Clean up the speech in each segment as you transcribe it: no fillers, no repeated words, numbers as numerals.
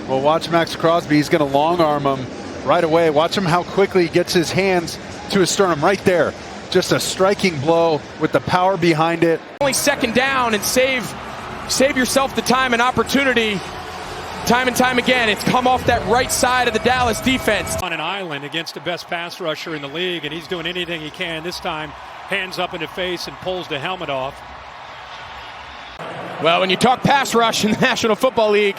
Well, watch Max Crosby. He's going to long arm him right away. Watch him how quickly he gets his hands to his sternum right there. Just a striking blow with the power behind it. Only second down, and save yourself the time and opportunity. Time and time again, it's come off that right side of the Dallas defense. On an island against the best pass rusher in the league, and he's doing anything he can. This time, hands up in the face and pulls the helmet off. Well, when you talk pass rush in the National Football League,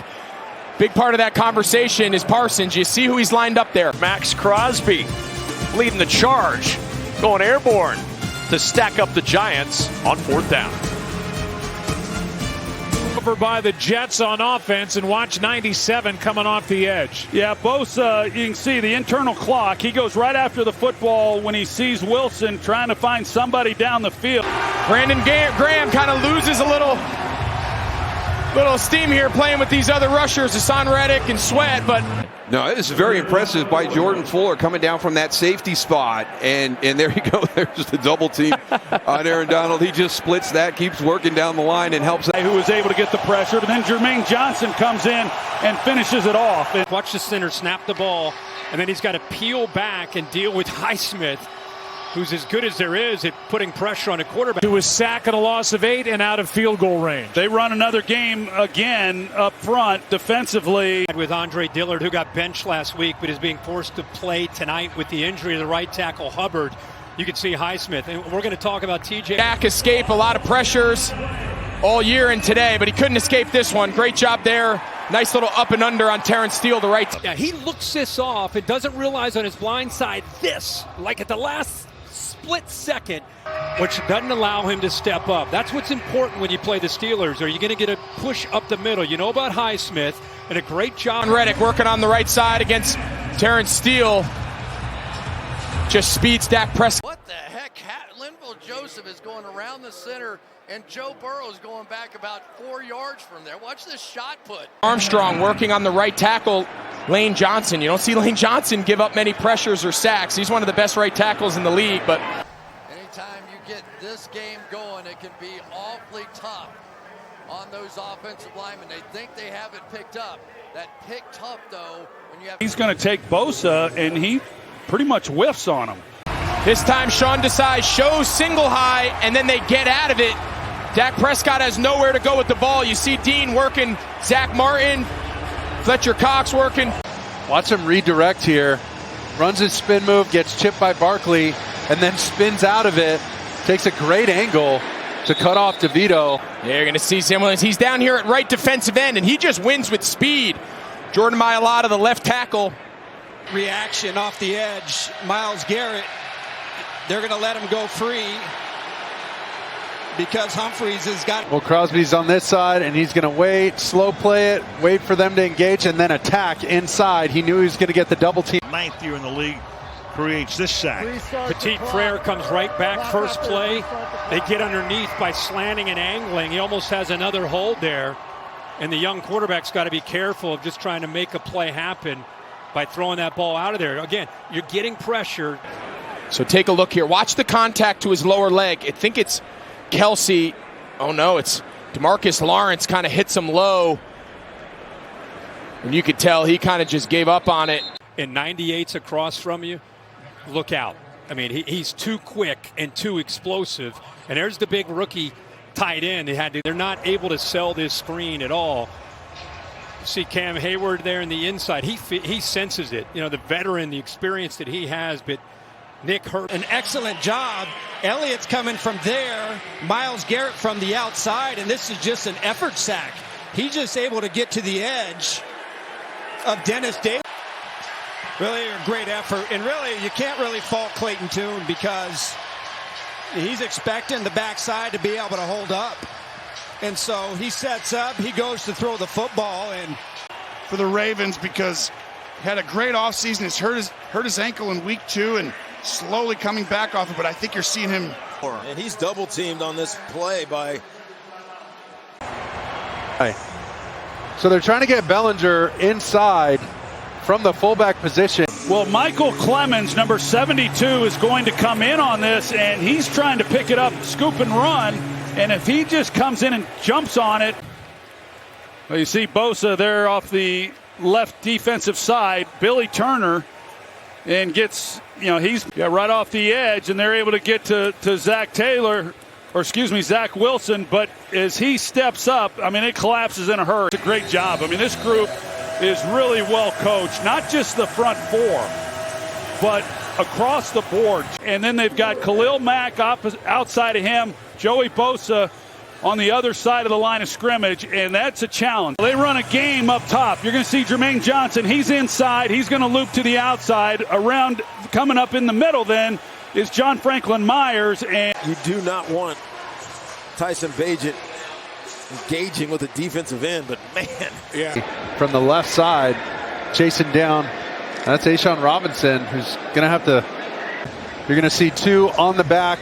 big part of that conversation is Parsons. You see who he's lined up there. Max Crosby leading the charge, going airborne to stack up the Giants on 4th down. Over by the Jets on offense, and watch 97 coming off the edge. Yeah, Bosa, you can see the internal clock. He goes right after the football when he sees Wilson trying to find somebody down the field. Brandon Graham kind of loses a little steam here playing with these other rushers, Hassan Reddick and Sweat, but no, it is very impressive by Jordan Fuller coming down from that safety spot, and there you go. There's the double team on Aaron Donald. He just splits that, keeps working down the line, and helps. Who was able to get the pressure, but then Jermaine Johnson comes in and finishes it off. Watch the center snap the ball, and then he's got to peel back and deal with Highsmith, who's as good as there is at putting pressure on a quarterback. To a sack and a loss of 8 and out of field goal range. They run another game again up front defensively. With Andre Dillard, who got benched last week but is being forced to play tonight with the injury to the right tackle Hubbard. You can see Highsmith. And we're going to talk about TJ. Dak escaped a lot of pressures all year and today, but he couldn't escape this one. Great job there. Nice little up and under on Terrence Steele, the right. Yeah, he looks this off and doesn't realize on his blind side this, like at the last split second, which doesn't allow him to step up. That's what's important when you play the Steelers. Are you going to get a push up the middle? You know about Highsmith, and a great job. Reddick working on the right side against Terrence Steele. Just speeds Dak Prescott. What the heck? Linville Joseph is going around the center, and Joe Burrow's going back about 4 yards from there. Watch this shot put. Armstrong working on the right tackle, Lane Johnson. You don't see Lane Johnson give up many pressures or sacks. He's one of the best right tackles in the league. But anytime you get this game going, it can be awfully tough on those offensive linemen. They think they have it picked up. That picked up, though, when you have. He's going to take Bosa, and he pretty much whiffs on him. This time, Sean Desai shows single high, and then they get out of it. Dak Prescott has nowhere to go with the ball. You see Dean working, Zach Martin, Fletcher Cox working. Watch him redirect here. Runs his spin move, gets chipped by Barkley, and then spins out of it. Takes a great angle to cut off DeVito. Yeah, you're going to see Simmons. He's down here at right defensive end, and he just wins with speed. Jordan Mailata, the left tackle. Reaction off the edge. Myles Garrett, they're going to let him go free because Humphreys has got. Well, Crosby's on this side, and he's going to wait, slow play it, wait for them to engage, and then attack inside. He knew he was going to get the double team. 9th year in the league creates this sack. Petit Frere comes right back first play. They get underneath by slanting and angling. He almost has another hold there. And the young quarterback's got to be careful of just trying to make a play happen by throwing that ball out of there. Again, you're getting pressure. So take a look here. Watch the contact to his lower leg. I think it's Kelsey. Oh, no, it's DeMarcus Lawrence kind of hits him low. And you could tell he kind of just gave up on it. And 98's across from you, look out. I mean, he's too quick and too explosive. And there's the big rookie tight end. They're not able to sell this screen at all. See Cam Hayward there in the inside. He senses it. You know, the veteran, the experience that he has, but Nick Hurt. An excellent job. Elliott's coming from there. Myles Garrett from the outside, and this is just an effort sack. He's just able to get to the edge of Dennis Davis. Really a great effort, and really you can't really fault Clayton Tune because he's expecting the backside to be able to hold up. And so he sets up, he goes to throw the football. And for the Ravens, because he had a great offseason. He's hurt his ankle in week 2 and slowly coming back off it, but I think you're seeing him. And he's double teamed on this play by. So they're trying to get Bellinger inside from the fullback position. Well, Michael Clemens, number 72, is going to come in on this, and he's trying to pick it up, scoop and run. And if he just comes in and jumps on it, well, you see Bosa there off the left defensive side, Billy Turner, and gets, he's right off the edge, and they're able to get to Zach Wilson. But as he steps up, it collapses in a hurry. It's a great job. This group is really well coached, not just the front four, but across the board. And then they've got Khalil Mack outside of him, Joey Bosa on the other side of the line of scrimmage, and that's a challenge. They run a game up top. You're going to see Jermaine Johnson. He's inside. He's going to loop to the outside. Around, coming up in the middle then, is John Franklin Myers. And you do not want Tyson Bagent engaging with the defensive end, but man. Yeah. From the left side, chasing down. That's A'Shawn Robinson, who's going to have to. You're going to see two on the back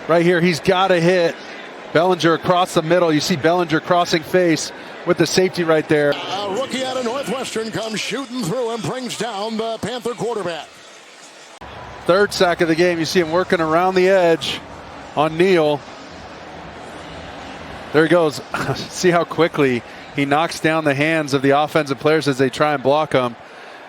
right here. He's got to hit Bellinger across the middle. You see Bellinger crossing face with the safety right there. A rookie out of Northwestern comes shooting through and brings down the Panther quarterback. Third sack of the game. You see him working around the edge on Neal. There he goes. See how quickly he knocks down the hands of the offensive players as they try and block him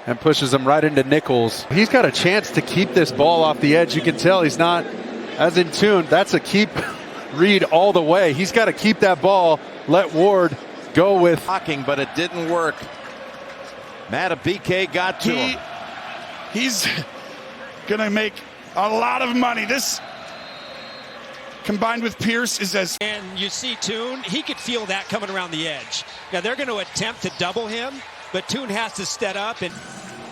and pushes them right into Nichols. He's got a chance to keep this ball off the edge. You can tell he's not as in tune. That's a keep read all the way. He's got to keep that ball, let Ward go with blocking, but it didn't work. Matabike got to him. He's going to make a lot of money. This combined with Pierce is as... And you see Toon, he could feel that coming around the edge. Now they're going to attempt to double him, but Toon has to step up and...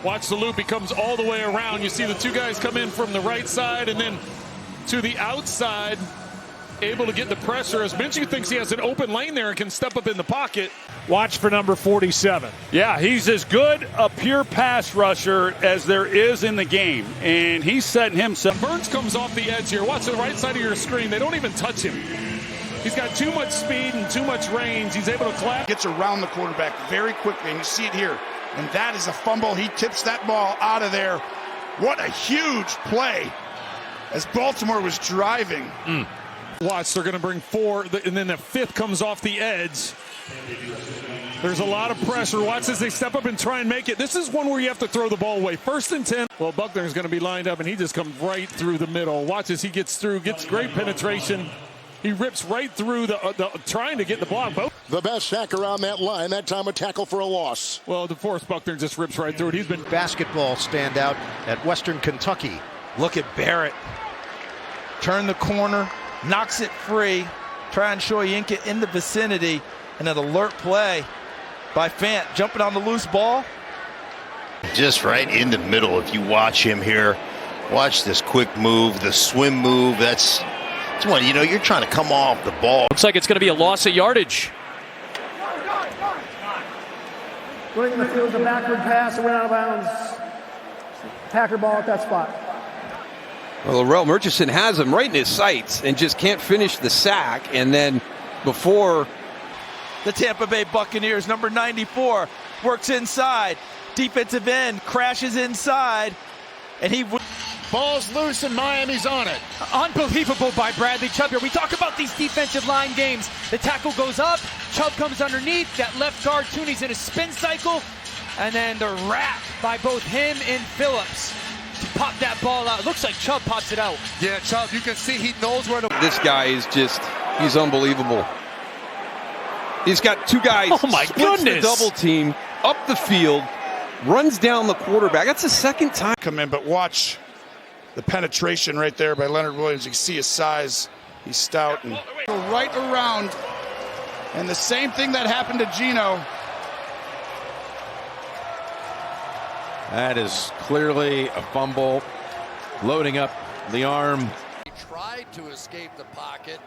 Watch the loop. He comes all the way around. You see the two guys come in from the right side and then to the outside, able to get the pressure as Minshew thinks he has an open lane there and can step up in the pocket. Watch for number 47. Yeah, he's as good a pure pass rusher as there is in the game, and he's setting himself. Burns comes off the edge here. Watch the right side of your screen. They don't even touch him. He's got too much speed and too much range. He's able to collapse. Gets around the quarterback very quickly, and you see it here. And that is a fumble. He tips that ball out of there. What a huge play as Baltimore was driving. Watch, they're going to bring four, and then the fifth comes off the edge. There's a lot of pressure. Watch as they step up and try and make it. This is one where you have to throw the ball away. 1st and 10. Well, Buckner's going to be lined up, and he just comes right through the middle. Watch as he gets through, gets great penetration. He rips right through the trying to get the block. The best sack around that line, that time a tackle for a loss. Well, DeForest Buckner just rips right through it. He's been basketball standout at Western Kentucky. Look at Barrett. Turn the corner, knocks it free, try and show Yinka in the vicinity, and an alert play by Fant jumping on the loose ball. Just right in the middle. If you watch him here, watch this quick move, the swim move. That's one, you're trying to come off the ball. Looks like it's going to be a loss of yardage. Going in the field is a backward pass and went out of bounds. Packer ball at that spot. Well, Larrell Murchison has him right in his sights and just can't finish the sack. And then before the Tampa Bay Buccaneers, number 94, works inside. Defensive end crashes inside, and he... Ball's loose and Miami's on it. Unbelievable by Bradley Chubb here. We talk about these defensive line games. The tackle goes up, Chubb comes underneath, that left guard Tooney's in a spin cycle, and then the wrap by both him and Phillips to pop that ball out. It looks like Chubb pops it out. Yeah, Chubb, you can see he knows where to... This guy is he's unbelievable. He's got two guys. Oh my goodness. The double team up the field, runs down the quarterback. That's the second time. Come in, but watch the penetration right there by Leonard Williams. You can see his size. He's stout and go right around. And the same thing that happened to Geno. That is clearly a fumble. Loading up the arm. He tried to escape the pocket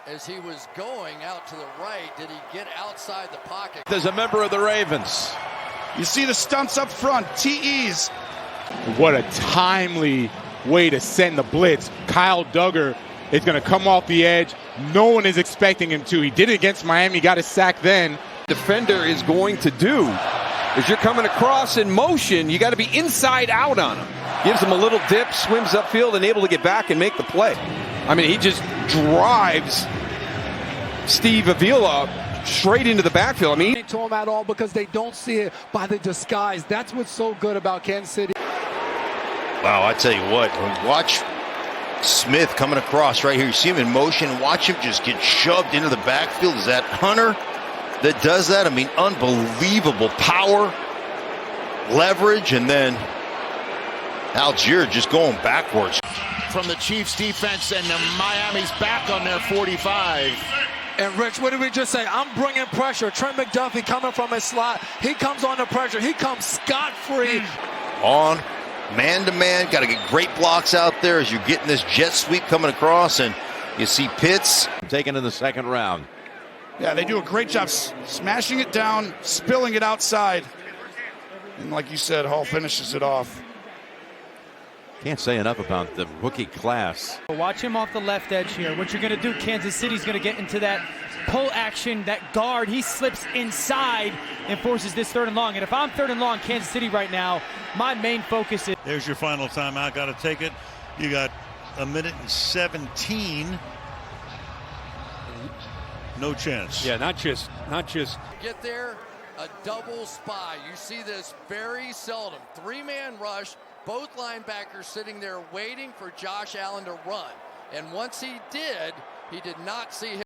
as he was going out to the right. Did he get outside the pocket? There's a member of the Ravens. You see the stunts up front, TEs. What a timely way to send the blitz. Kyle Duggar is going to come off the edge. No one is expecting him to. He did it against Miami, got a sack then. Defender is going to do is you're coming across in motion, you got to be inside out on him. Gives him a little dip, swims upfield, and able to get back and make the play. I mean, he just drives Steve Avila straight into the backfield. I mean, to them at all because they don't see it by the disguise. That's what's so good about Kansas City. Wow, I tell you what, watch Smith coming across right here. You see him in motion. Watch him just get shoved into the backfield. Is that Hunter that does that? I mean, unbelievable power, leverage, and then Algier just going backwards. From the Chiefs defense, and Miami's back on their 45. And Rich, what did we just say? I'm bringing pressure. Trent McDuffie coming from his slot. He comes under pressure. He comes scot-free. On man-to-man, got to get great blocks out there as you're getting this jet sweep coming across, and you see Pitts taken in the second round. Yeah, they do a great job smashing it down, spilling it outside. And like you said, Hall finishes it off. Can't say enough about the rookie class. Watch him off the left edge here. What you're going to do, Kansas City's going to get into that pull action, that guard. He slips inside and forces this 3rd and long. And if I'm 3rd and long, Kansas City right now, my main focus is... There's your final timeout. Got to take it. You got 1:17. No chance. Yeah, not just. Get there, a double spy. You see this very seldom. 3-man rush. Both linebackers sitting there waiting for Josh Allen to run. And once he did not see him.